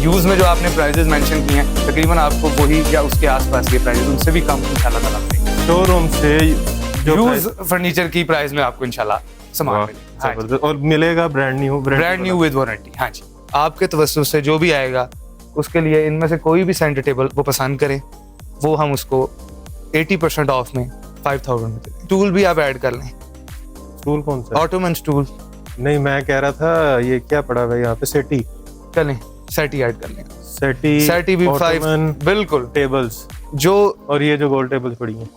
Use में जो आपने प्राइजेस मेंशन किए हैं तकरीबन आपको वही या उसके आसपास के प्राइजेस उनसे भी कम इंशाल्लाह ताला मिलेंगे। शोरूम से जो यूज फर्नीचर की प्राइस में आपको इंशाल्लाह सामान मिलेगा। हाँ जबरदस्त, और मिलेगा ब्रांड न्यू विद वारंटी। हाँ जी, आपके तवज्जुह से जो भी आएगा उसके लिए इनमें से कोई भी सेंटर टेबल वो पसंद करे वो हम उसको 80% ऑफ में 5000 में देते। टूल भी आप ऐड कर लें। टूल कौन सा? ऑटोमन टूल नहीं, मैं कह रहा था ये क्या पड़ा हुआ है यहाँ पे, सेटी कर लें, सेटी ऐड कर लें। सेटी भी 5 बिल्कुल टेबल्स जो, और ये जो गोल टेबल्स पड़ी हैं।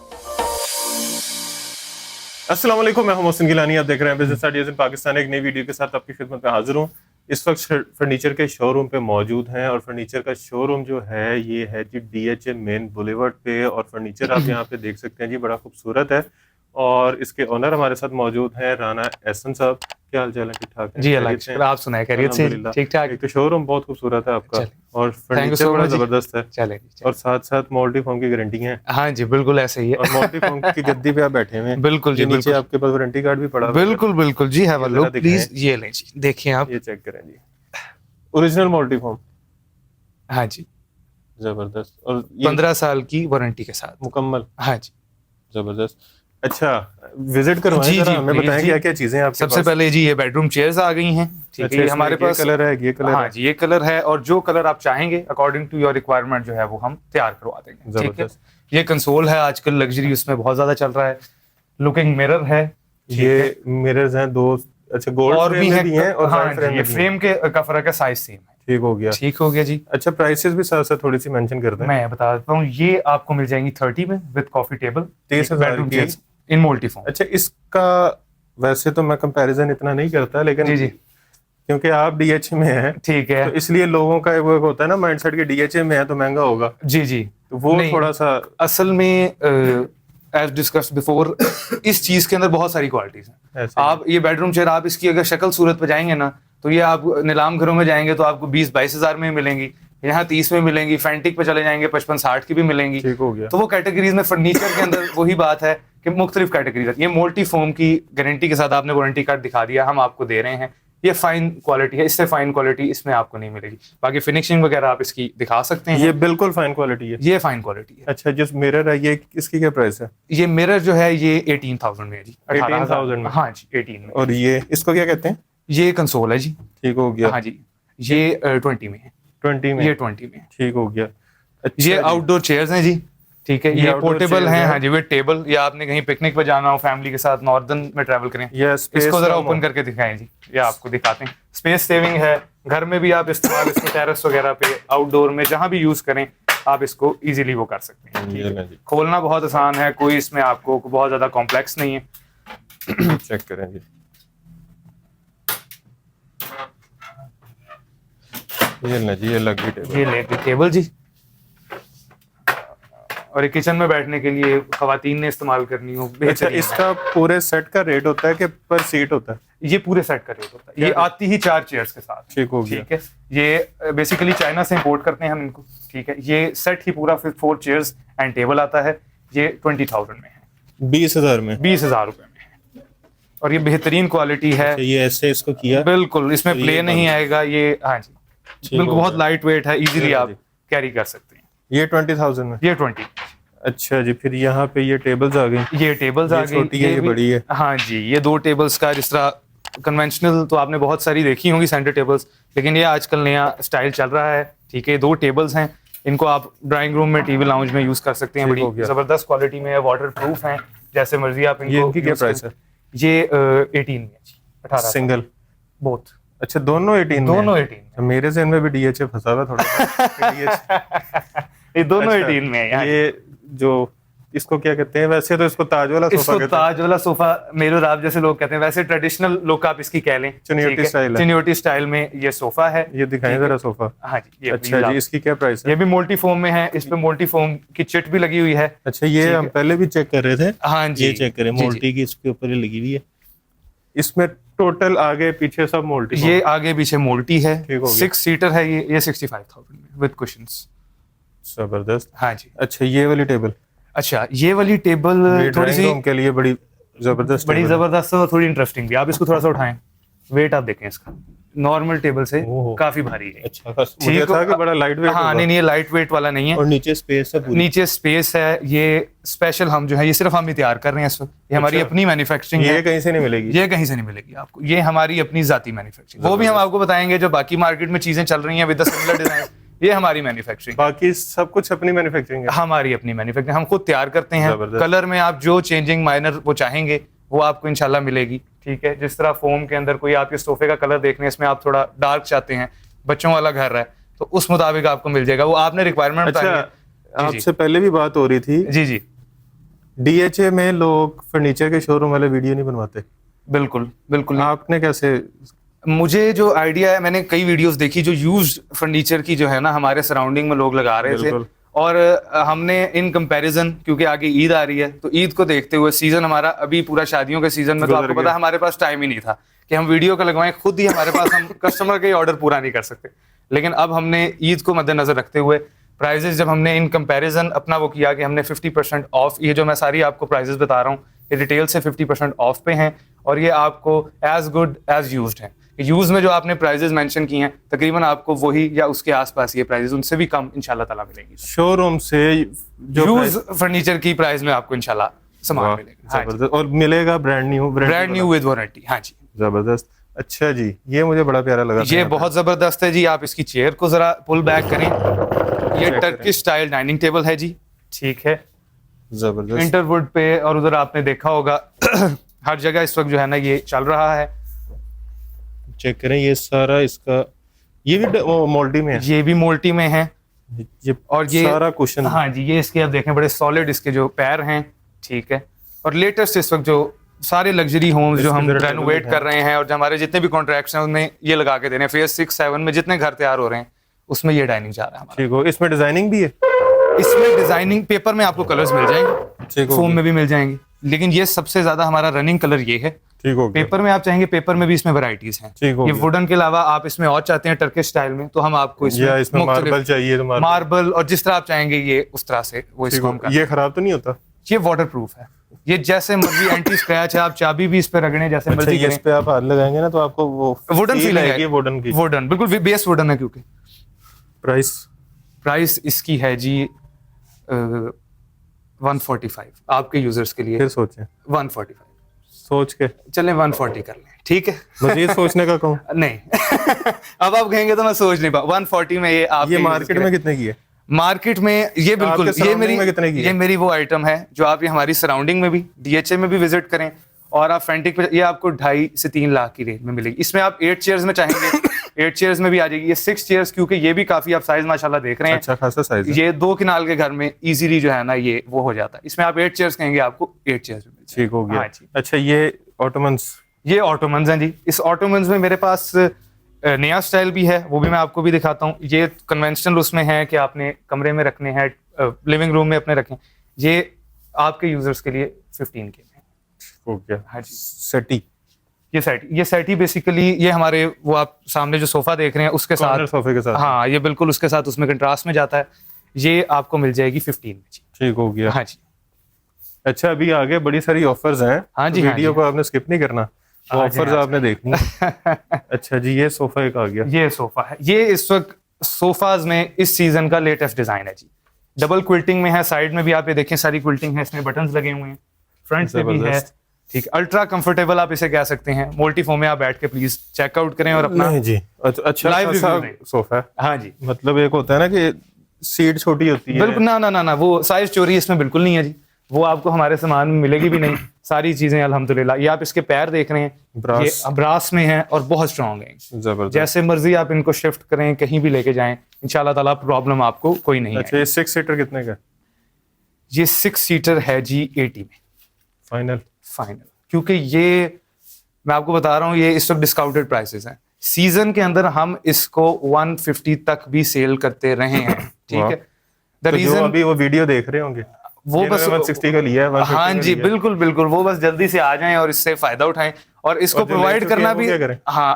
अस्सलाम वालेकुम, मैं हूं मोहसिन गिलानी, आप देख रहे हैं बिजनेस आइडियाज इन पाकिस्तान। एक नई वीडियो के साथ आपकी खिदमत में हाजिर हूं। इस वक्त फर्नीचर के शोरूम पे मौजूद हैं और फर्नीचर का शोरूम जो है ये है जी DHA मेन बुलेवर्ड पे, और फर्नीचर आप यहाँ पे देख सकते हैं जी, बड़ा खूबसूरत है। और इसके ओनर हमारे साथ मौजूद हैं राना एहसन साहब। क्या हाल चाल है? ठीक ठाक है जी अल्लाह का शुक्र, आप सुनाए खैरियत से? ठीक ठाक। एक तो शोरूम बहुत खूबसूरत है आपका और फर्नीचर बड़ा जबरदस्त है। चले और साथ साथ मोल्टी फॉर्म की गारंटी है। हाँ जी बिल्कुल ऐसे ही है। और मोल्टी फॉर्म की गद्दी पे आप बैठे हुए हैं। बिल्कुल जी, नीचे आपके पास वारंटी कार्ड भी पड़ा है। बिल्कुल बिल्कुल जी, है वो, प्लीज ये लें जी, देखिए आप, ये चेक करें जी, ओरिजिनल मोल्टी फॉर्म। हाँ जी जबरदस्त, और 15 साल की वारंटी के साथ मुकम्मल। हाँ जी जबरदस्त। अच्छा, विजिट करवाएं जरा, हमें बताएं क्या क्या चीजें आपके सबसे पहले जी ये बेडरूम चेयर्स आ गई हैं। ठीक है, हमारे पास कलर है, ये कलर हाँ जी ये कलर है, और जो कलर आप चाहेंगे अकॉर्डिंग टू योर रिक्वायरमेंट जो है वो हम तैयार करवा देंगे। ठीक है, ये कंसोल है, आजकल लग्जरी उसमें बहुत ज्यादा चल रहा है। लुकिंग मिरर है, ये मिरर्स हैं दो। अच्छा, गोल्ड और भी हैं और हाँ जी, ये फ्रेम के का फर्क है, साइज सेम है। ठीक हो गया, ठीक हो गया जी। अच्छा, प्राइसेस भी साथ साथ थोड़ी सी मेंशन कर दें। मैं बता देता हूँ, ये आपको मिल जाएंगी 30 में विद कॉफी टेबल, 30,000 की इन मोल्टी फॉर्म। अच्छा, इसका वैसे तो मैं कंपैरिजन इतना नहीं करता, लेकिन जी क्योंकि आप DHA में हैं, ठीक है, तो इसलिए लोगों का वो होता है ना माइंडसेट कि DHA में है तो महंगा होगा। जी तो वो थोड़ा सा असल में एज डिस्कस्ड बिफोर इस चीज के अंदर बहुत सारी क्वालिटीज हैं। आप ये बेडरूम चेयर, आप इसकी अगर शक्ल सूरत पे जाएंगे ना, तो ये आप नीलाम घरों में जाएंगे तो आपको 20-22 हजार में मिलेंगी, यहाँ 30 में मिलेंगी। फैंटिक पे चले जाएंगे 55-60 की भी मिलेंगी। ठीक हो गया। तो वो कैटेगरीज में फर्नीचर के अंदर वही बात है कि मुख्तलिफ कैटेगरीज है। ये मोल्टी फोम की गारंटी के साथ आपने वारंटी कार्ड दिखा दिया, हम आपको दे रहे हैं। ये फाइन क्वालिटी है, इससे फाइन क्वालिटी इसमें आपको नहीं मिलेगी। बाकी फिनिशिंग वगैरह आप इसकी दिखा सकते हैं, ये बिल्कुल फाइन क्वालिटी है, ये फाइन क्वालिटी है। अच्छा, जिस मिरर है ये इसकी क्या प्राइस है? ये मिरर जो है ये 18,000 में है जी, 18,000 में। हाँ जी 18 में। और ये इसको क्या कहते हैं? ये कंसोल है जी। ठीक हो गया। हाँ जी, ये 20 में है। 20 में? ये 20 में। ठीक हो गया। अच्छा, ये आउटडोर चेयर्स हैं जी। ठीक है, ये पोर्टेबल हैं। हाँ जी, वे टेबल, या आपने कहीं पिकनिक पे जाना हो फैमिली के साथ, नॉर्दर्न में ट्रैवल करें, इसको जरा ओपन करके दिखाएं जी, ये आपको दिखाते हैं। स्पेस सेविंग है, घर में भी आप इस्तेमाल इसको टेरेस वगैरह पे, आउटडोर में जहां भी यूज करें आप इसको इजीली वो कर सकते हैं। खोलना बहुत आसान है, कोई इसमें आपको बहुत ज्यादा कॉम्प्लेक्स नहीं है। चेक करें जी, ये ना जी, ये लग गई टेबल, ये लेके टेबल जी। और ये किचन में बैठने के लिए खवातीन ने इस्तेमाल करनी हो। अच्छा, इसका पूरे सेट का रेट होता है कि पर सीट होता है? ये पूरे सेट का रेट होता है, ये आती ही 4 चेयर्स के साथ। ठीक हो गया। ठीक है, ये बेसिकली चाइना से इंपोर्ट करते हैं हम इनको। ठीक है, ये सेट ही पूरा 4 चेयर्स एंड टेबल आता है। ये 20,000 में है, 20,000 में, 20,000 रुपए में है। और ये बेहतरीन क्वालिटी है। ये ऐसे इसको किया बिल्कुल, इसमें प्ले नहीं आएगा ये। हाँ जी बिल्कुल, बहुत लाइट वेट है, इजीली आप कैरी कर सकते हैं। ये 20,000 में, ये 20। अच्छा जी, फिर यहाँ पे ये टेबल्स आ गई। ये टेबल्स आ गई, छोटी है, ये बड़ी है। हाँ जी, ये 2 टेबल्स का, जिस तरह कन्वेंशनल तो आपने बहुत सारी देखी होंगी सेंटर टेबल्स, लेकिन ये आजकल नया स्टाइल चल रहा है। ठीक है, 2 टेबल्स हैं, इनको आप ड्राइंग रूम में, टीवी लाउंज में यूज कर सकते हैं। बड़ी जबरदस्त क्वालिटी में है, वाटर प्रूफ है, जैसे मर्जी आप इनको। इनकी क्या प्राइस है? ये 18 में है जी, 18 सिंगल बोथ। अच्छा, दोनों 18 दोनों 18 में। मेरे ज़हन में भी DHA फंसा हुआ थोड़ा। ये दोनों 18 में है। ये जो इसको क्या कहते हैं वैसे, तो इसको ताज वाला सोफा कहते हैं। ताज वाला सोफा मेरे और आप जैसे लोग कहते हैं, वैसे ट्रेडिशनल लुक आप इसकी कह लें। चिनियोटी स्टाइल में ये सोफा है। ये दिखाएं जरा सोफा। हाँ जी, ये अच्छा जी, इसकी क्या प्राइस है? ये भी मोल्टी फोम में है, इस पे मोल्टी फोम की चिट भी लगी हुई है। अच्छा, ये हम पहले भी चेक कर रहे थे। हाँ जी, ये चेक करें, मोल्टी की इसके ऊपर ही लगी हुई है। इसमें टोटल आगे पीछे सब मोल्टी, ये आगे पीछे मोल्टी है। 6 सीटर है ये 65,000 में विद कुशन्स। जबरदस्त। हाँ जी। अच्छा, ये वाली टेबल, अच्छा ये वाली टेबल थोड़ी सी के लिए बड़ी जबरदस्त और थोड़ी इंटरेस्टिंग भी। आप इसको थोड़ा सा उठाएं, वेट आप देखें इसका, नॉर्मल टेबल से काफी भारी है। अच्छा, मुझे था कि बड़ा लाइट वेट। हाँ नहीं, ये लाइट वेट वाला नहीं है। और नीचे स्पेस है पूरी। नीचे स्पेस है, ये स्पेशल हम जो है ये सिर्फ हम ही तैयार कर रहे हैं इस वक्त। ये हमारी अपनी मैन्युफैक्चरिंग है, ये कहीं से नहीं मिलेगी। ये कहीं से नहीं मिलेगी आपको, ये हमारी अपनी जाती मैन्युफैक्चरिंग। वो भी हम आपको बताएंगे जो बाकी मार्केट में चीजें चल रही हैं विद द सिमिलर डिजाइन, ये हमारी मैन्युफैक्चरिंग। बाकी सब कुछ अपनी मैन्युफैक्चरिंग है, हमारी अपनी मैन्युफैक्चरिंग, हम खुद तैयार करते हैं। कलर में आप जो चेंजिंग माइनर वो चाहेंगे वो आपको इंशाल्लाह मिलेगी, ठीक है। जिस तरह फोम के अंदर कोई आपके सोफे का कलर देखने हैं, इसमें आप थोड़ा डार्क चाहते हैं, बच्चों वाला घर है, तो उस मुताबिक आपको मिल जाएगा, वो आपने रिक्वायरमेंट बताई है। आपसे पहले भी बात हो रही थी। जी जी, DHA में लोग फर्नीचर के शोरूम वाले वीडियो नहीं बनवाते। बिल्कुल बिल्कुल। आपने कैसे? मुझे जो आइडिया है, मैंने कई वीडियोस देखी जो यूज्ड फर्नीचर की जो है ना हमारे सराउंडिंग में लोग लगा रहे थे, और हमने इन कंपैरिजन, क्योंकि आगे ईद आ रही है तो ईद को देखते हुए, सीजन हमारा अभी पूरा शादियों के सीजन में, तो आपको पता है हमारे पास टाइम ही नहीं था कि हम वीडियो का लगवाएं, खुद ही हमारे पास हम कस्टमर के ऑर्डर पूरा नहीं कर सकते। लेकिन अब हमने ईद को मद्देनजर रखते हुए प्राइजेस, जब हमने इन कंपैरिजन अपना वो किया कि हमने 50% ऑफ, ये जो मैं सारी आपको प्राइजेस बता रहा हूँ ये डिटेल से 50% ऑफ पे हैं, और ये आपको एज गुड एज यूज्ड है। यूज में जो आपने प्राइजेस मेंशन किए हैं तकरीबन आपको वही या उसके आसपास ये प्राइजेस, उनसे भी कम इंशाल्लाह ताला मिलेगी शोरूम से। जो यूज फर्नीचर की प्राइस में आपको इंशाल्लाह सामान मिलेगा। जबरदस्त। और मिलेगा ब्रांड न्यू विद वारंटी। हाँ जी, जबरदस्त। अच्छा जी, ये मुझे बड़ा प्यारा लगा। ये बहुत जबरदस्त है जी। आप इसकी चेयर को जरा पुल बैक करें, ये टर्किश स्टाइल डाइनिंग टेबल है जी, ठीक है, जबरदस्त। इंटरवुड पे, और उधर आपने देखा होगा हर जगह इस वक्त जो है ना ये चल रहा है। चेक करें, ये सारा इसका, ये भी मोल्टी में है, ये भी मोल्टी में है, ये और ये सारा कुशन। हाँ जी, ये इसके आप देखें बड़े सॉलिड इसके जो पैर हैं, ठीक है। और लेटेस्ट इस वक्त जो सारे लग्जरी होम्स जो हम रेनोवेट कर रहे हैं, और जो हमारे जितने भी कॉन्ट्रैक्ट्स हैं उनमें ये लगा के दे रहे हैं, फेज 6-7 में जितने घर तैयार हो रहे हैं उसमें ये डाइनिंग जा रहा है हमारा। ठीक हो। इसमें डिजाइनिंग भी है? इसमें डिजाइनिंग पेपर में आपको कलर्स मिल जाएंगे, फोम में भी मिल जाएंगे, लेकिन ये सबसे ज्यादा हमारा रनिंग कलर ये है। ठीक हो। पेपर में आप चाहेंगे, पेपर में भी इसमें वैरायटीज हैं। ये वुडन के अलावा आप इसमें और चाहते हैं टर्किश स्टाइल में, तो हम आपको इसमें मार्बल चाहिए तो मार्बल, और जिस तरह आप चाहेंगे ये उस तरह से वो इसको हम। ये खराब तो नहीं होता? ये वाटर प्रूफ है, ये जैसे मर्जी एंटी स्क्रैच है, आप चाबी भी इस पे रगड़ें जैसे मर्जी करें। इस पे आप हाथ लगाएंगे ना तो आपको वो वुडन फील आएगी, वुडन की। वुडन बिल्कुल बेस वुडन है। क्योंकि प्राइस इसकी है जी 145 आपके यूजर्स के लिए। फिर सोचें, 145 सोच के चलें, 140 कर लें, ठीक है। मजीद सोचने का कहूँ? नहीं अब आप कहेंगे तो मैं सोच नहीं पाऊँ। 140 में ये आप, ये मार्केट में कितने की है? मार्केट में ये बिल्कुल ये मेरी वो आइटम है जो आप ये हमारी सराउंडिंग में भी, DHA में भी विजिट करें, और आप फ्रंटिक पे, ये आपको 2.5 से 3 लाख की रेंज में मिलेगी। इसमें आप 8 चेयर्स में चाहेंगे 8 चेयर्स में भी आ जाएगी। ये 6 चेयर्स, क्योंकि ये भी काफी आप साइज माशाल्लाह देख रहे हैं, अच्छा खासा साइज है। ये 2 किनाल के घर में इजीली जो है ना ये वो हो जाता है। इसमें आप 8 चेयर्स कहेंगे आपको 8 चेयर्स में। ठीक हो गया। अच्छा, ये ऑटोमन्स, ये ऑटोमन्स हैं जी। इस ऑटोमन्स में मेरे पास नया स्टाइल भी है, वो भी मैं आपको भी दिखाता हूँ। ये कन्वेंशनल उसमें है कि आपने कमरे में रखने हैं, लिविंग रूम में अपने रखें। ये आपके यूजर्स के लिए 15K में हो गया। हाँ जी, सेटी, ये सेटी बेसिकली ये हमारे वो आप सामने जो सोफा देख रहे हैं उसके साथ, सोफे के साथ, हाँ ये बिल्कुल उसके साथ उसमें कंट्रास्ट में जाता है। ये आपको मिल जाएगी 15 में जी। ठीक हो गया। हाँ जी। अच्छा, अभी आगे बड़ी सारी ऑफर्स हैं। हाँ जी, वीडियो को आपने स्किप नहीं करना, ऑफर्स आपने देखनी। अच्छा जी, ये सोफा एक आ गया। ये सोफा है, ये इस वक्त सोफाज में इस सीजन का लेटेस्ट डिजाइन है जी। डबल क्विल्टिंग में है, साइड में भी आप ये देखें सारी क्विल्टिंग है, इसमें बटन्स लगे हुए हैं, फ्रंट पे भी है, ठीक। अल्ट्रा कंफर्टेबल आप इसे कह सकते हैं। मोल्टी फोम में आप बैठ के प्लीज चेकआउट करें और अपना नहीं जी। अच्छा लाइव सोफा है। हाँ जी, मतलब एक होता है ना कि सीट छोटी होती है। बिल्कुल ना वो साइज चोरी इसमें बिल्कुल नहीं है जी, वो आपको हमारे सामान में मिलेगी भी नहीं। सारी चीजें अल्हम्दुलिल्लाह। ये आप इसके पैर देख रहे हैं, ये ब्रास में है और बहुत स्ट्रांग है, जबरदस्त। जैसे मर्जी आप इनको शिफ्ट करें, कहीं भी लेके जाएं, इंशाल्लाह ताला प्रॉब्लम आपको कोई नहीं है। अच्छा, ये 6 सीटर कितने का? ये 6 सीटर है जी 80 में फाइनल, क्योंकि ये मैं आपको बता रहा हूँ ये इस वक्त डिस्काउंटेड प्राइसेस हैं। सीजन के अंदर हम इसको 150 तक भी सेल करते रहे हैं, ठीक है। द रीजन, अभी वो वीडियो देख रहे होंगे वो बस 160 का लिया है। हाँ जी, बिल्कुल वो बस जल्दी से आ जाएं और इससे फायदा उठाएं, और इसको प्रोवाइड करना भी, हाँ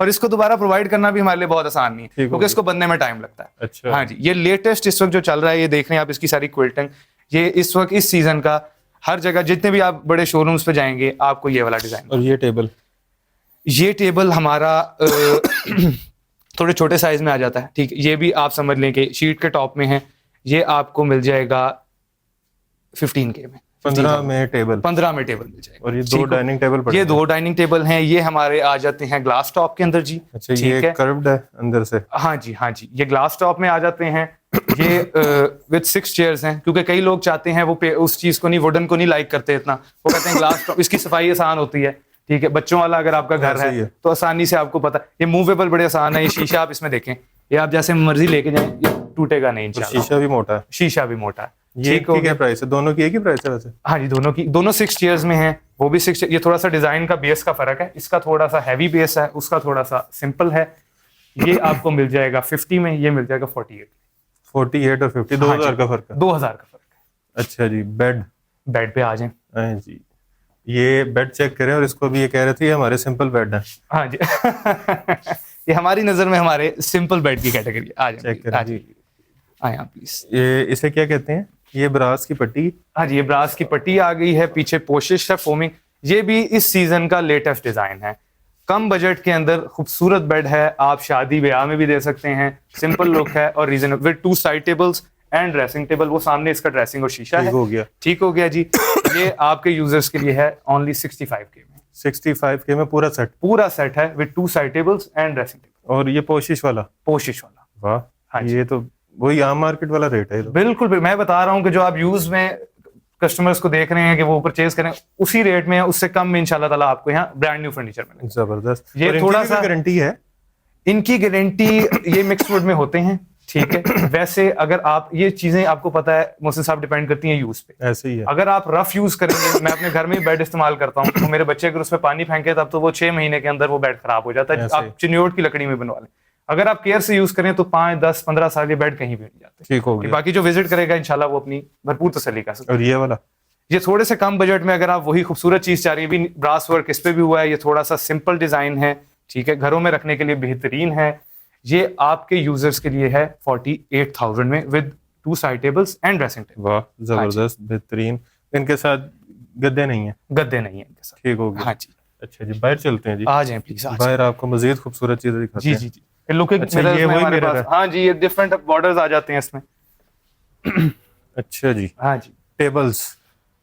और इसको दोबारा प्रोवाइड करना भी हमारे लिए बहुत आसान नहीं है, क्योंकि इसको बनने में टाइम लगता है। अच्छा। हाँ जी, ये लेटेस्ट इस वक्त जो चल रहा है, ये देख रहे हैं आप इसकी सारी क्विल्टिंग, ये इस वक्त इस सीजन का हर जगह जितने भी आप बड़े शोरूम्स पे जाएंगे आपको ये वाला डिजाइन। और ये टेबल, ये टेबल हमारा थोड़े छोटे साइज में आ जाता है, ठीक है। ये भी आप समझ लें कि शीट के टॉप में है। ये आपको मिल जाएगा 15K में, 15 में टेबल 15 में टेबल मिल जाएगा। और ये दो डाइनिंग टेबल पड़े ये 2 डाइनिंग टेबल हैं। ये हमारे आ जाते हैं ग्लास टॉप के अंदर जी। अच्छा, ये कर्व्ड है अंदर से? हाँ जी, हाँ जी, ये ग्लास टॉप में आ जाते हैं। ये विद 6 चेयर्स हैं, क्योंकि कई लोग चाहते हैं वो उस चीज को नहीं, वुडन को नहीं लाइक करते इतना। वो कहते हैं ग्लास टॉप, इसकी सफाई आसान होती है, ठीक है। बच्चों वाला अगर आपका घर है तो आसानी से आपको पता, ये मूवेबल बड़े आसान है। ये शीशा आप इसमें देखें, ये आप जैसे मर्जी लेके जाएं, ये टूटेगा नहीं इंशाल्लाह। शीशा भी मोटा है, शीशा भी मोटा है। ये क्या प्राइस है? दोनों की एक ही प्राइस है वैसे? हाँ जी, दोनों 6 चेयर्स में हैं, वो भी 6। ये थोड़ा सा डिजाइन का बेस का फर्क है, इसका थोड़ा सा हैवी बेस है, उसका थोड़ा सा सिंपल है। ये आपको मिल जाएगा 50 में, ये मिल जाएगा 48 और 50 2000 का फर्क है। 2000 का फर्क है। अच्छा जी, बेड पे आ जाएं। हाँ जी, ये बेड चेक करें। और इसको भी ये कह रहे थे हमारे सिंपल बेड है। हाँ जी ये हमारी नजर में हमारे सिंपल बेड की कैटेगरी। आ जाए, चेक करें जी, आए आप प्लीज। ये इसे क्या कहते हैं? ये ब्रास की पट्टी। हाँ जी, ये ब्रास की पट्टी आ गई है, पीछे पोशिश है फोमिंग। ये भी इस सीजन का लेटेस्ट डिजाइन है। कम बजट के अंदर खूबसूरत बेड है, आप शादी ब्याह में भी दे सकते हैं। सिंपल लुक है और reasonable, with 2 side tables and dressing table. वो सामने इसका ड्रेसिंग और शीशा है। ठीक हो गया जी। ये आपके यूजर्स के लिए है ओनली 65K में। 65K में पूरा सेट है with 2 side tables and dressing table. और ये पोशिश वाला? वाह, हाँ, ये तो वही आम मार्केट वाला रेट है। बिल्कुल, मैं बता रहा हूँ कि जो आप यूज में कस्टमर्स को देख रहे हैं कि वो परचेज करें, उसी रेट में, उससे कम में इंशाल्लाह ताला आपको यहाँ ब्रांड न्यू फर्नीचर मिलेगा। जबरदस्त। ये थोड़ा सा गारंटी है इनकी। गारंटी ये मिक्स वुड में होते हैं, ठीक है। वैसे अगर आप ये चीजें, आपको पता है मोहसिन साहब, डिपेंड करती हैं यूज पे। ऐसे ही है। अगर आप रफ यूज करेंगे, मैं अपने घर में बेड इस्तेमाल करता हूँ, तो मेरे बच्चे अगर उसमें पानी फेंके तब तो वो 6 महीने के अंदर वो बेड खराब हो जाता है। आप चिन्योट की लकड़ी में बनवा लें। अगर आप केयर से यूज करें तो 5, 10, 15 साल ये बेड कहीं भी नहीं जाते। ठीक हो गया। बाकी जो विजिट करेगा इंशाल्लाह वो अपनी भरपूर तसल्ली कर सकता है। और ये वाला, ये थोड़े से कम बजट में अगर आप वही खूबसूरत चीज चाह रही है, भी ब्रास वर्क इस पे भी हुआ है। ये थोड़ा सा सिंपल डिजाइन है, ठीक है, घरों में रखने के लिए बेहतरीन है। ये आपके यूजर्स के लिए है 48,000 में, with 2 side tables and dressing table. वाह, जबरदस्त, बेहतरीन। इनके साथ गद्दे नहीं है? गद्दे नहीं है इनके साथ। ठीक हो गया। हाँ जी। अच्छा जी, बाहर चलते हैं जी। आ जाएं प्लीज। बाहर आपको मजीद खूबसूरत चीजें दिखाते हैं। जी। लुकिंग अच्छा, ये वही मिरर है? हाँ जी, ये डिफरेंट बॉर्डर्स आ जाते हैं इसमें। अच्छा जी। हाँ जी, टेबल्स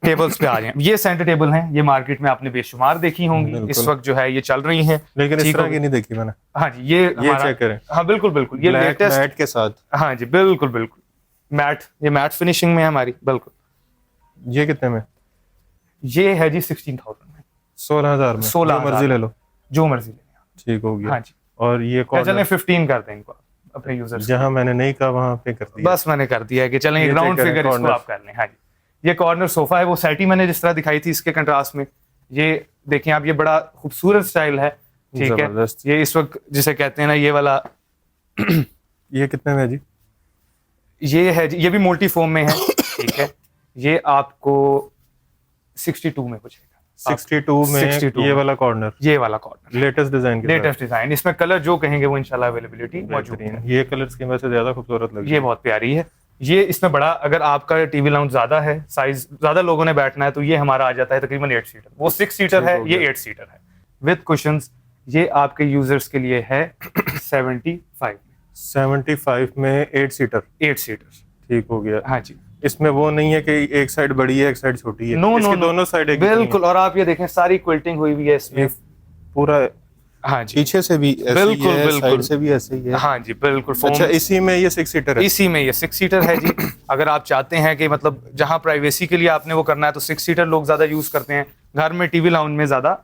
पे आ जाएं। ये सेंटर टेबल हैं, ये मार्केट में आपने बेशुमार देखी होंगी, इस वक्त जो है ये चल रही हैं, लेकिन इस तरह की नहीं देखी मैंने। हाँ जी, ये चेक करें। हाँ बिल्कुल, ये लेटेस्ट मैट के साथ। हाँ जी, बिल्कुल मैट, ये मैट फिनिशिंग में है हमारी। बिल्कुल। ये कितने में? ये है जी 16,000 में। 16,000 में? 16 मर्जी ले लो, जो मर्जी ले। ठीक हो गया। हाँ जी। और ये चलें 15 कर दें इनको अपने यूजर्स। जहां मैंने नहीं कहा वहां पे कर दिया। बस मैंने कर दिया है कि चलें ग्राउंड फिगर इसको आप कर लें। हाँ जी, ये कॉर्नर सोफा है, वो सेटी मैंने जिस तरह दिखाई थी इसके कंट्रास्ट में। ये देखें आप, ये बड़ा खूबसूरत स्टाइल है, ठीक है। ये इस वक्त जिसे कहते हैं ना, ये वाला ये कितने में है जी? ये है जी, ये भी मोल्टी फोम में है, ठीक है। ये आपको 62 में कुछ 62 में 62 ये वाला कॉर्नर लेटेस्ट डिजाइन। इसमें कलर जो कहेंगे वो इंशाल्लाह अवेलेबिलिटी मौजूद है। ये कलर स्कीम से ज्यादा खूबसूरत लग रही है। ये बहुत प्यारी है। ये इसमें बड़ा, अगर आपका टीवी लाउंज ज्यादा है, साइज ज्यादा लोगों ने बैठना है, तो ये हमारा आ जाता है तकरीबन 8 सीटर। वो 6 सीटर है, ये 8 सीटर है विद कुशंस। ये आपके यूजर्स के लिए है 75 में 8 सीटर। ठीक हो गया। हाँ जी, इसमें वो नहीं है कि एक साइड बड़ी है एक साइड छोटी है। नो, दोनों साइड एक बिल्कुल। और आप ये देखें, सारी क्विल्टिंग हुई हुई है इसमें पूरा। हाँ जी, पीछे से भी बिल्कुल साइड से भी ऐसे ही है। हाँ जी, बिल्कुल। अच्छा, इसी में ये 6 सीटर है? इसी में ये 6 सीटर है जी। अगर आप चाहते हैं कि मतलब जहां प्राइवेसी के लिए आपने वो करना है, तो 6 सीटर लोग ज्यादा यूज करते हैं। घर में टीवी लाउंज में ज्यादा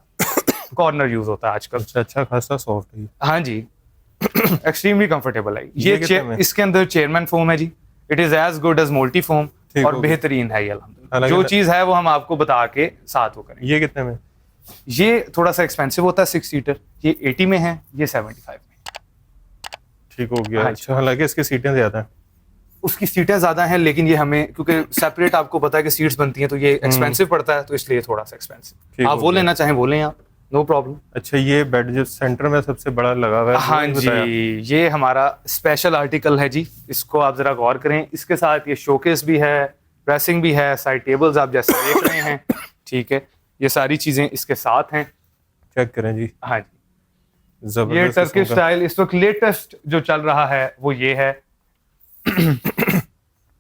कॉर्नर यूज होता है आजकल। अच्छा खासा सॉफ्ट है। हाँ जी, एक्सट्रीमली कंफर्टेबल है ये। इसके अंदर चेयरमैन फोम है जी। It is as good as Molty foam, और बेहतरीन है ये अल्हम्दुलिल्लाह। जो चीज है वो हम आपको बता के साथ वो करेंगे। ये कितने में? ये थोड़ा सा एक्सपेंसिव होता है 6 सीटर। ये 80 में है, ये 75 में। ठीक हो गया। अच्छा, हालांकि इसकी सीटें ज्यादा हैं। उसकी सीटें ज्यादा हैं, लेकिन ये हमें, क्योंकि सेपरेट आपको पता है कि सीट्स बनती हैं, तो ये एक्सपेंसिव पड़ता है, तो इसलिए थोड़ा सा एक्सपेंसिव। आप वो लेना चाहें वो लें आप, नो प्रॉब्लम। अच्छा, ये बेड जो सेंटर में सबसे बड़ा लगा हुआ है, हाँ जी, ये हमारा स्पेशल आर्टिकल है जी। इसको आप जरा गौर करें। इसके साथ ये शोकेस भी है, ड्रेसिंग भी है, साइड टेबल्स आप जैसे देख रहे हैं, ठीक है। ये सारी चीजें इसके साथ हैं। चेक करें जी। हाँ जी, ये टर्किश स्टाइल इस वक्त लेटेस्ट जो चल रहा है वो ये है।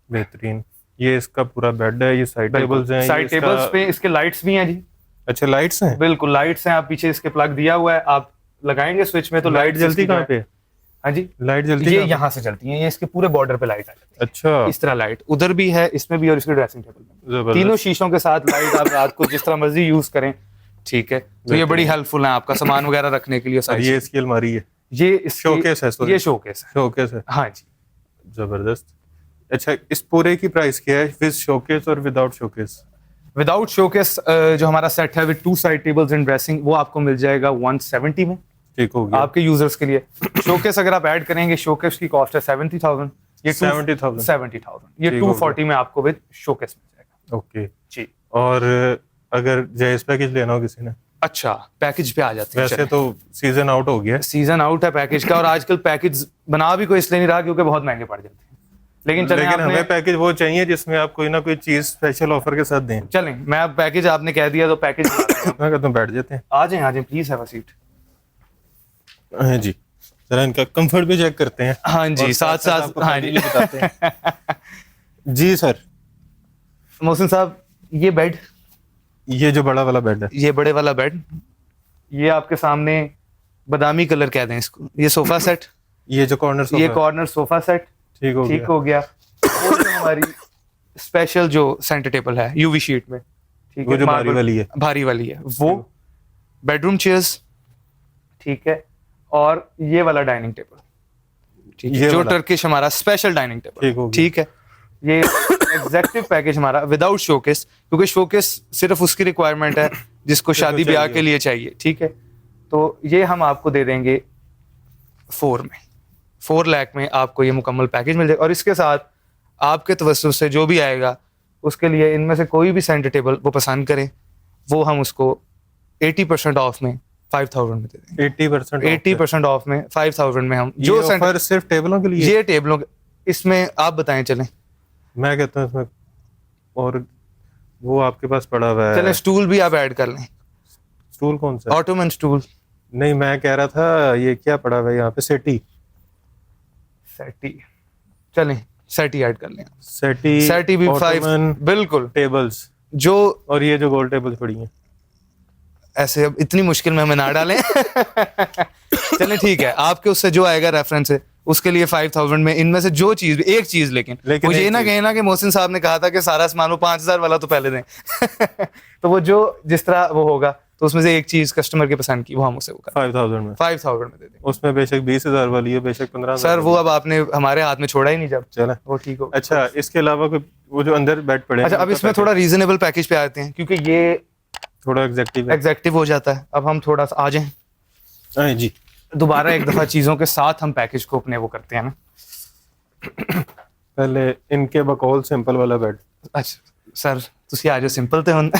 बेहतरीन। ये इसका पूरा बेड है, ये साइड टेबल्स हैं, साइड टेबल्स पे इसके लाइट्स भी हैं जी। अच्छा लाइट्स हैं, बिल्कुल लाइट्स हैं। आप पीछे इसके प्लग दिया हुआ है, आप लगाएंगे स्विच में तो लाइट जलती कहाँ पे? हाँ जी लाइट जलती ये यहाँ से जलती है, ये इसके पूरे बॉर्डर पे लाइट आ जाती है। अच्छा इस तरह लाइट उधर भी है, इसमें भी और इसके ड्रेसिंग टेबल में, तीनों शीशों के साथ लाइट। आप रात को जिस तरह मर्जी यूज करें, ठीक है। तो ये बड़ी हेल्पफुल है आपका सामान वगैरह रखने के लिए। ये इसकी अलमारी है, ये शोकेस है, ये शोकेस है, शोकेस है। हाँ जी जबरदस्त। अच्छा इस पूरे की प्राइस क्या है, विद शोकेस और विदाउट शोकेस? विदाउट शोकेस जो हमारा सेट है with 2 side tables and dressing, वो आपको मिल जाएगा 170 में। ठीक हो गया आपके यूजर्स के लिए। शोकेस अगर आप ऐड करेंगे, शोकेस की कॉस्ट है 70,000, ये 70,000, ये 240 में आपको विद शोकेस मिल जाएगा। ओके जी। और अगर जायज पैकेज लेना हो किसी ने? अच्छा पैकेज पे आ जाते हैं। वैसे तो सीजन आउट हो गया, सीजन आउट है पैकेज का, और आजकल पैकेज बना भी कोई इसलिए नहीं रहा क्योंकि बहुत महंगे पड़ जाते हैं। लेकिन हमें पैकेज वो चाहिए जिसमें आप कोई ना कोई चीज स्पेशल ऑफर के साथ दें। चलें, मैं अब पैकेज आपने कह दिया तो पैकेज मैं कहता हूँ बैठ जाते हैं। आ जाए प्लीज, हैव अ सीट। हाँ जी, जरा इनका कंफर्ट भी चेक करते हैं। हाँ जी, साथ साथ हाँ जी बताते हैं। जी सर। मोहसिन साहब ये बेड, ये जो बड़ा वाला बेड है, ये बड़े वाला बेड, ये आपके सामने बादामी कलर कह दें इसको, ये सोफा सेट, ये जो कॉर्नर सोफा, ये कॉर्नर सोफा सेट ठीक हो गया। वो जो हमारी स्पेशल जो सेंटर टेबल है यूवी शीट में, ठीक है, जो भारी वाली है वो बेडरूम चेयर्स, ठीक है। और ये वाला डाइनिंग टेबल, ठीक है, जो टर्किश हमारा स्पेशल डाइनिंग टेबल, ठीक है। ये एग्जेक्टिव पैकेज हमारा विदाउट शोकेस, क्योंकि शोकेस सिर्फ उसकी रिक्वायरमेंट है जिसको शादी ब्याह के लिए चाहिए, ठीक है। तो ये हम आपको दे देंगे 4 लाख में आपको ये मुकम्मल पैकेज मिल जाएगा। और इसके साथ आपके तवज्जुह से जो भी आएगा उसके लिए इनमें से कोई भी सेंटर टेबल वो पसंद करें, वो हम उसको 80% ऑफ में 5,000 में दे देंगे। 80% ऑफ में 5,000 में हम जो ऑफर सिर्फ टेबलों के लिए, ये टेबलों के, इसमें आप बताएं। चलें, मैं कहता हूँ इसमें और वो आपके पास पड़ा हुआ है, चलें स्टूल भी आप ऐड कर लें। स्टूल कौन सा? ऑटोमन स्टूल नहीं, मैं कह रहा था ये क्या पड़ा हुआ है यहाँ पे, सेटी चलें सेटी ऐड कर लें। सेटी भी 5 बिल्कुल टेबल्स जो, और ये जो गोल टेबल्स पड़ी हैं, ऐसे अब इतनी मुश्किल में हमें ना डालें। चलें ठीक है, आपके उससे जो आएगा रेफरेंस है उसके लिए 5,000 में इनमें से जो चीज, एक चीज, लेकिन वो ये ना कहे ना कि मोहसिन साहब ने कहा था कि सारा सामान वो 5,000 वाला तो पहले दें। तो वो जो जिस तरह वो होगा, तो उसमें से एक चीज कस्टमर की पसंद की वो हम उसे 5,000 में दे दें। उसमें बेशक 20,000 वाली है, बेशक 15,000। सर वो अब आपने हमारे हाथ में छोड़ा ही नहीं, जब चला वो ठीक हो। अच्छा इसके अलावा वो जो अंदर बेड पड़े, अच्छा अब इसमें थोड़ा रीजनेबल पैकेज पे आते हैं क्योंकि ये थोड़ा एग्जेक्टिव हो जाता है। अब हम थोड़ा सा आ जाएं जी, दोबारा एक दफा चीजों के साथ हम पैकेज को अपने वो करते हैं ना। पहले इनके बकौल सिंपल वाला बेड। अच्छा सर तुसी आ जाओ, सिंपल थे हुन।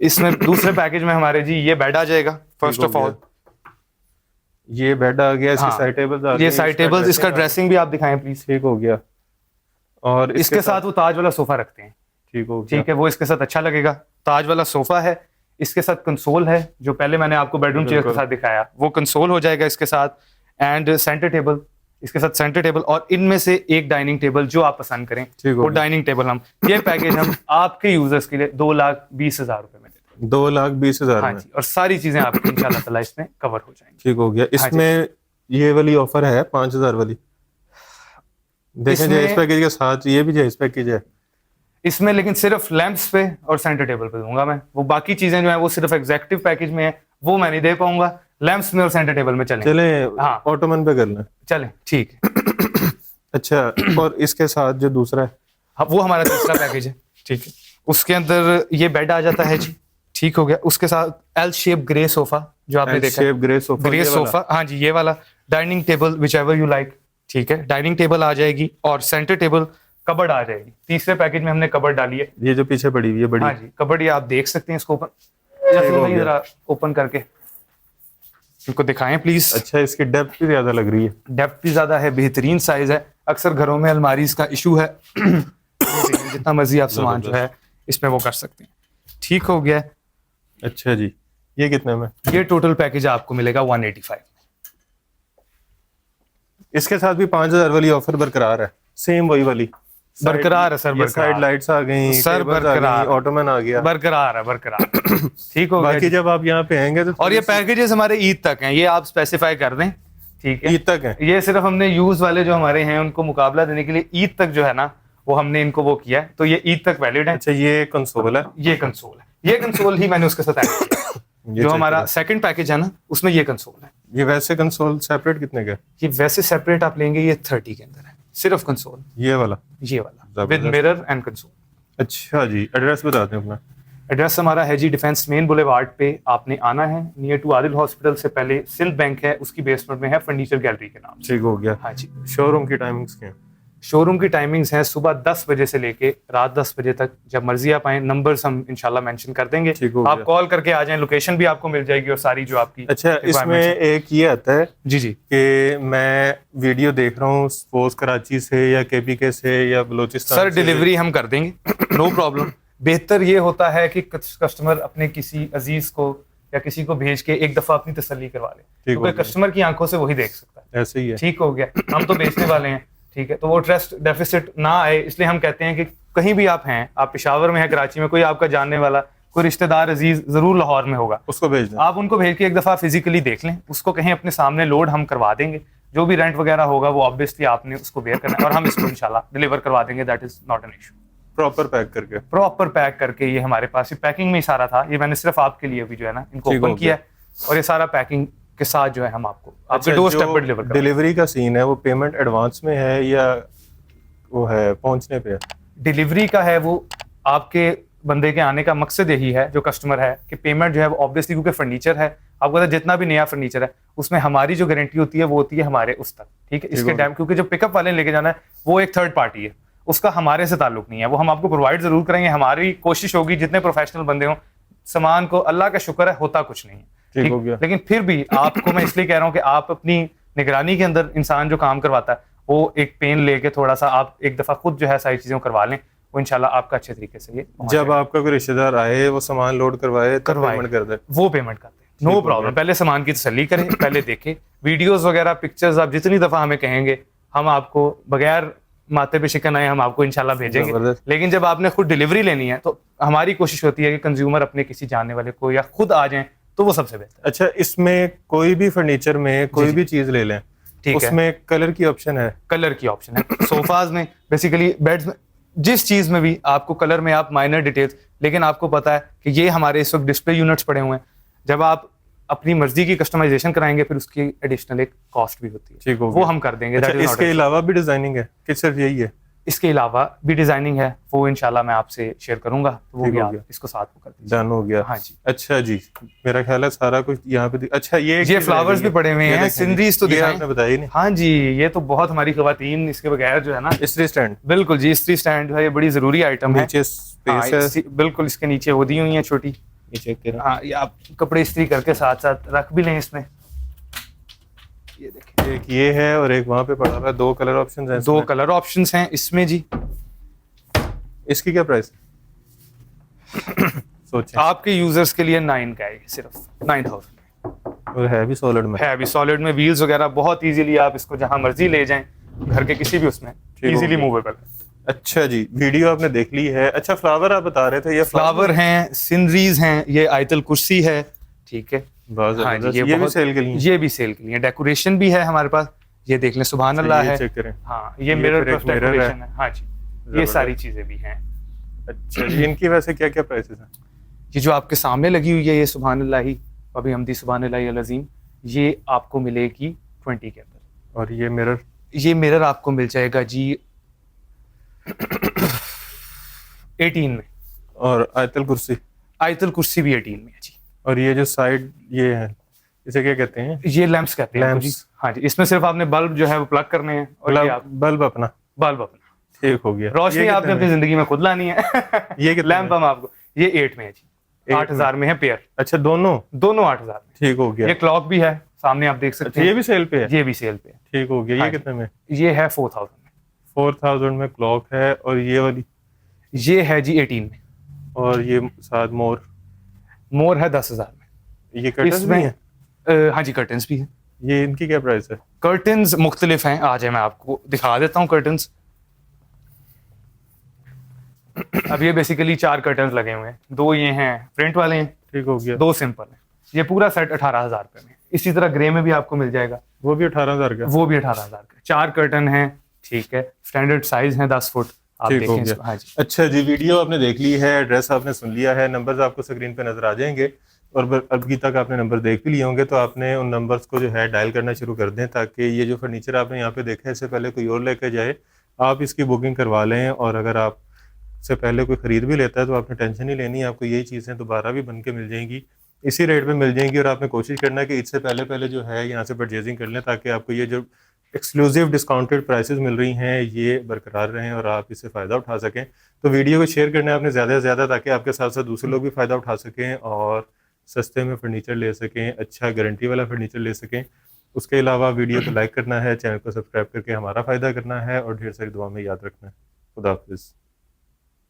इसमें दूसरे पैकेज में हमारे जी ये बेड आ जाएगा। फर्स्ट ऑफ ऑल ये बेड आ गया, इसके साइड टेबल्स आ गए, ये साइड टेबल्स, इसका ड्रेसिंग भी आप दिखाएं प्लीज। ठीक हो गया। और इसके साथ वो ताज वाला सोफा रखते हैं, ठीक हो गया, ठीक है, वो इसके साथ अच्छा लगेगा। ताज वाला सोफा है, इसके साथ कंसोल है जो पहले मैंने आपको बेडरूम चेयर के साथ दिखाया, वो कंसोल हो जाएगा इसके साथ, एंड सेंटर टेबल, इसके साथ सेंटर टेबल, और इनमें से एक डाइनिंग टेबल जो आप पसंद करें वो डाइनिंग टेबल हम, ये पैकेज हम आपके यूजर्स के लिए 2,20,000 रुपए में देते हैं। 2,20,000 हाँ जी, और सारी चीजें आपकी इंशाल्लाह ताला इसमें कवर हो जाएंगी। ठीक हो गया। इसमें ये वाली ऑफर है 5,000 वाली, देखें जायज पैकेज के साथ ये भी जायज पैकेज है इसमें, लेकिन सिर्फ लैंप्स पे और सेंटर टेबल पे दूंगा मैं। वो बाकी चीजें जो है वो सिर्फ एग्जेक्टिव पैकेज में है, वो मैं नहीं दे पाऊंगा। लैंप्स में और सेंटर टेबल में चले हाँ ऑटोमन पे कर लें, चलें ठीक है। अच्छा और इसके साथ जो दूसरा है, हाँ वो हमारा दूसरा पैकेज है, ठीक है। उसके अंदर ये बेड आ जाता है जी, ठीक हो गया। उसके साथ एल शेप ग्रे सोफा जो आपने देखा, ग्रे सोफा, हाँ जी ये वाला। Dining table which ever you like, ठीक है, डाइनिंग टेबल आ जाएगी और सेंटर टेबल, कबर्ड आ जाएगी। तीसरे पैकेज में हमने कबर्ड डाली है, ये जो पीछे पड़ी हुई है बड़ी, हाँ जी कबर्ड, ये आप देख सकते हैं। इसको ओपन करके इनको दिखाएं प्लीज। अच्छा इसकी डेप्थ भी ज्यादा लग रही है, डेप्थ भी ज्यादा है, बेहतरीन साइज है। अक्सर घरों में अलमारीज का इशू है। जितना मर्जी आप सामान जो है इसमें वो कर सकते हैं, ठीक हो गया। अच्छा जी, ये कितने में? ये टोटल पैकेज आपको मिलेगा 185। इसके साथ भी 5000 वाली ऑफर बरकरार है, सेम वही वाली बरकरार है सर, ये साइड लाइट्स आ गई सर, बरकरार, ऑटोमैन आ गया, बरकरार है, बरकरार। ठीक हो गया। बाकी जब आप यहाँ पे आएंगे तो और ये पैकेजेस हमारे ईद तक हैं, ये आप स्पेसिफाई कर दें, ठीक है, ईद तक है। ये सिर्फ हमने यूज वाले जो हमारे हैं उनको मुकाबला देने के लिए ईद तक जो है ना वो हमने इनको वो किया है, तो ये ईद तक वैलिड है। अच्छा, ये कंसोल है, ये कंसोल है, ये कंसोल ही मैंने उसके साथ ऐड किया। जो हमारा सेकंड पैकेज है ना उसमें ये कंसोल है। ये वैसे कंसोल सेपरेट कितने का? ये वैसे सेपरेट आप लेंगे ये 30 के अंदर है, सिर्फ कंसोल, ये वाला विद मिरर एंड कंसोल। अच्छा जी, एड्रेस बता दें अपना। एड्रेस हमारा है जी डिफेंस मेन बुलेवार्ड पे आपने आना है, नियर टू आदिल हॉस्पिटल से पहले सिल बैंक है, उसकी बेसमेंट में है, फर्नीचर गैलरी के नाम से। ठीक हो गया। हाँ जी। शोरूम की टाइमिंग्स क्या हैं? शोरूम की टाइमिंग्स हैं सुबह 10 बजे से लेके रात 10 बजे तक, जब मर्जी आप आए। नंबर्स हम इंशाल्लाह मेंशन कर देंगे, आप कॉल करके आ जाएं, लोकेशन भी आपको मिल जाएगी और सारी जो आपकी। अच्छा, इसमें एक ये आता है जी जी कि मैं वीडियो देख रहा हूँ सपोज कराची से या केपीके से या बलोचिस्तान सर, डिलीवरी हम कर देंगे, नो प्रॉब्लम। बेहतर ये होता है कि कस्टमर अपने किसी अजीज को या किसी को भेज के एक दफा अपनी तसल्ली करवा ले, क्योंकि कस्टमर की आंखों से वही देख सकता है। ऐसे ही है। ठीक हो गया। हम तो बेचने वाले हैं, ठीक है, तो वो ट्रस्ट डेफिसिट ना आए, इसलिए हम कहते हैं कि कहीं भी आप हैं, आप पेशावर में हैं, कराची में, कोई आपका जानने वाला, कोई रिश्तेदार अजीज जरूर लाहौर में होगा, उसको भेज दें। आप उनको भेज के एक दफा फिजिकली देख लें, उसको कहीं अपने सामने लोड हम करवा देंगे, जो भी रेंट वगैरह होगा वो ऑब्वियसली आपने उसको बेयर करना है और हम इसको इंशाल्लाह डिलीवर करवा देंगे, that is not an issue. Proper pack करके, प्रॉपर पैक करके, ये हमारे पास पैकिंग में ही सारा था, ये मैंने सिर्फ आपके लिए भी जो है ना इनको ओपन किया है, और ये सारा पैकिंग के साथ जो है हम आपको आपके डोर स्टेप पर डिलीवर करेंगे। डिलीवरी का सीन है वो पेमेंट एडवांस में है या वो है पहुंचने पे? डिलीवरी का है वो आपके बंदे के आने का मकसद यही है, जो कस्टमर है, कि पेमेंट जो है वो ऑब्वियसली, क्योंकि फर्नीचर है, आपको पता है जितना भी नया फर्नीचर है उसमें हमारी जो गारंटी होती है वो होती है हमारे उस तक, ठीक है, इसके टाइम, क्योंकि जो पिकअप वाले लेके जाना है वो एक थर्ड पार्टी है, उसका हमारे से ताल्लुक नहीं है, वो हम आपको प्रोवाइड जरूर करेंगे। हमारी कोशिश होगी जितने प्रोफेशनल बंदे हों, सामान को, अल्लाह का शुक्र है होता कुछ नहीं है, ठीक हो गया। लेकिन फिर भी आपको मैं इसलिए कह रहा हूँ कि आप अपनी निगरानी के अंदर इंसान जो काम करवाता है वो एक पेन लेके थोड़ा सा आप एक दफा खुद जो है सारी चीजें करवा लें, वो इंशाल्लाह आपका अच्छे तरीके से ये जब आपका कोई रिश्तेदार आए वो सामान लोड करवाए पेमेंट कर दे, वो पेमेंट करते हैं, नो प्रॉब्लम। पहले सामान की तसल्ली करें, पहले देखें वीडियोस वगैरह, पिक्चर्स, आप जितनी दफा हमें कहेंगे हम आपको बगैर माथे पे शिकन आए हम आपको इंशाल्लाह भेजेंगे, लेकिन जब आपने खुद डिलीवरी लेनी है तो हमारी कोशिश होती है कि कंज्यूमर अपने किसी जानने वाले को या खुद आ जाएं तो वो सबसे बेहतर। अच्छा, इसमें कोई भी फर्नीचर में कोई भी चीज ले लें, ठीक है, उसमें कलर की ऑप्शन है? कलर की ऑप्शन है सोफाज में, बेसिकली बेड्स में, जिस चीज में भी आपको कलर में आप माइनर डिटेल्स, लेकिन आपको पता है कि ये हमारे इस वक्त डिस्प्ले यूनिट्स पड़े हुए हैं, जब आप अपनी मर्जी की कस्टमाइजेशन कराएंगे फिर उसकी एडिशनल एक कॉस्ट भी होती है, ठीक हो वो हम कर देंगे। अच्छा, इसके अलावा भी डिजाइनिंग है कि सिर्फ यही है? इसके अलावा भी डिजाइनिंग है, वो इंशाल्लाह मैं आपसे शेयर करूंगा, तो वो भी आप इसको साथ में कर दीजिए। डन हो गया। हाँ जी। अच्छा जी, मेरा ख्याल है सारा कुछ यहाँ पे। अच्छा, ये फ्लावर्स भी पड़े हुए हैं, सीनरीज तो दिखाएं। आपने बताई नहीं? हाँ जी, ये तो बहुत हमारी ख़वातीन इसके बगैर जो है ना, इस्त्री स्टैंड, बिल्कुल जी, इस्त्री स्टैंड है, ये बड़ी जरूरी आइटम है। नीचे स्पेस है, बिल्कुल, इसके नीचे वो दी हुई है छोटी, हाँ, ये आप कपड़े इस्त्री करके साथ साथ रख भी लें इसमें। ये देखें, एक ये है और एक वहाँ पे पड़ा हुआ है, दो कलर ऑप्शंस हैं। दो कलर ऑप्शंस हैं इसमें जी। इसकी क्या प्राइस? सोचें, आपके यूजर्स के लिए 9 का है, सिर्फ 9000। और है भी सॉलिड में? है भी सॉलिड में, व्हील्स वगैरह बहुत इजीली आप इसको जहां मर्जी ले जाएं, घर के किसी भी उसमें इजीली मूवेबल। अच्छा जी, वीडियो आपने देख ली है। अच्छा, फ्लावर आप बता रहे थे, ये फ्लावर हैं, सीनरीज हैं, ये आयतल कुर्सी है, ठीक है। हाँ जी, ये भी सेल के लिए? ये भी सेल के लिए, डेकोरेशन भी है हमारे पास, ये देख लें, सुभान अल्लाह है। चेक करें। हाँ, ये मिरर डेकोरेशन है। हाँ जी, ये सारी चीजें भी हैं। अच्छा, इनकी वैसे क्या क्या प्राइसेस हैं? ये जो आपके सामने लगी हुई है, ये सुभान अल्लाह ही अभी हमदी सुभान अल्लाह अल अज़ीम, ये आपको मिलेगी 20 के अंदर। और ये मिरर? ये मिरर आपको मिल जाएगा जी 18 में। और आयतल कुर्सी? आयतल कुर्सी भी 18 में है जी। और ये जो साइड ये है, इसे क्या कहते हैं? ये लैंप्स कहते हैं जी। हाँ जी, इसमें सिर्फ आपने बल्ब जो है वो प्लग करने हैं, और बल्ब अपना? बल्ब अपना, ठीक हो गया। रोशनी आपने अपनी जिंदगी में खुद लानी है। ये लैंप हम आपको, ये 8 में है जी, 8000 में है पेयर। अच्छा, दोनों 8000 में, ठीक हो गया। ये क्लॉक भी है सामने, आप देख सकते हैं। ये भी सेल पे है? ये भी सेल पे है, ठीक हो गया। ये कितने में? ये है 4000 में। 4000 में क्लॉक है। और ये वाली? ये है जी 18 में। और ये साथ मोर है 10,000 में। ये कर्टन्स भी हैं? हाँ जी, कर्टन्स भी हैं। ये इनकी क्या प्राइस है? कर्टन्स मुख्तलिफ हैं, आ जाए मैं आपको दिखा देता हूँ कर्टन्स। अब ये बेसिकली 4 कर्टन्स लगे हुए हैं, 2 ये हैं प्रिंट वाले हैं, ठीक हो गया। 2 सिंपल हैं। ये पूरा सेट 18,000 रुपए में। इसी तरह ग्रे में भी आपको मिल जाएगा, वो भी 18,000 का? वो भी 18,000 का। 4 कर्टन हैं, ठीक है, स्टैंडर्ड साइज है 10 फुट। आप ठीक हो देखें गया। इसको। हाँ जी। अच्छा जी, वीडियो आपने देख ली है, एड्रेस आपने सुन लिया है, नंबर्स आपको स्क्रीन पे नजर आ जाएंगे, और अभी तक आपने नंबर देख भी लिए होंगे, तो आपने उन नंबर्स को जो है डायल करना शुरू कर दें, ताकि ये जो फर्नीचर आपने यहाँ पे देखा है इससे पहले कोई और लेकर जाए, आप इसकी बुकिंग करवा लें। और अगर आप से पहले कोई ख़रीद भी लेता है तो आपने टेंशन नहीं लेनी, आपको यही चीज़ें दोबारा भी बन के मिल जाएंगी, इसी रेट पे मिल जाएंगी। और आपने कोशिश करना है कि इससे पहले पहले जो है यहाँ से परचेजिंग कर लें, ताकि आपको ये जो एक्सक्लूसिव डिस्काउंटेड प्राइसेस मिल रही हैं ये बरकरार रहें और आप इससे फ़ायदा उठा सकें। तो वीडियो को शेयर करना है आपने ज़्यादा से ज़्यादा, ताकि आपके साथ साथ दूसरे लोग भी फ़ायदा उठा सकें और सस्ते में फ़र्नीचर ले सकें, अच्छा गारंटी वाला फ़र्नीचर ले सकें। उसके अलावा वीडियो को लाइक करना है, चैनल को सब्सक्राइब करके हमारा फ़ायदा करना है, और ढेर सारी दुआ में याद रखना है। खुदा हाफिज़।